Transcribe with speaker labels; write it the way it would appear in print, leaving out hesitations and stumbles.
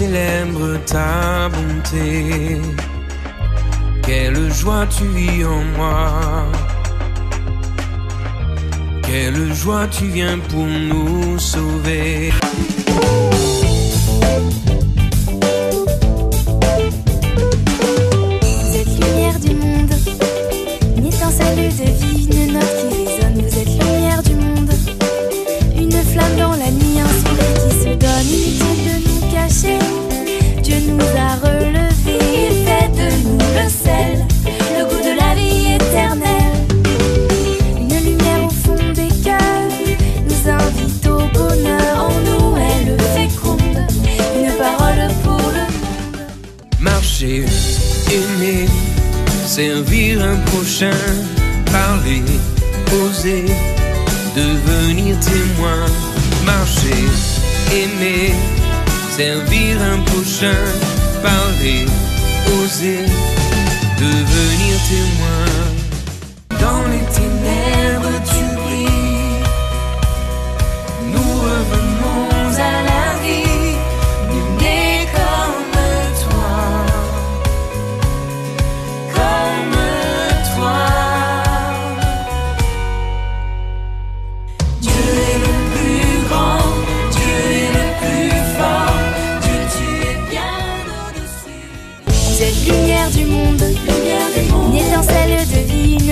Speaker 1: célèbre ta bonté. Quelle joie tu vis en moi. Quelle joie tu viens pour nous sauver.
Speaker 2: Vous êtes lumière du monde, une étincelle de vie, une note qui résonne. Vous êtes lumière du monde, une flamme dans la nuit, un sourire qui se donne. Inutile de nous cacher, Dieu nous a relevés. Il fait de nous le sel, le goût de la vie éternelle. Une lumière au fond des cœurs nous invite au bonheur. En nous elle féconde, une parole pour le monde.
Speaker 1: Marcher, aimer, servir un prochain, parler, oser, devenir témoin. Marcher, aimer, servir un prochain, parler, oser, devenir témoin. Dans les ténèbres tu brilles, nous revenons à la vie. Nul n'est comme toi, comme toi. Dieu est le plus grand, Dieu est le plus fort. Dieu, tu es bien au-dessus.
Speaker 2: Vous êtes lumière du monde, une étincelle de vie, une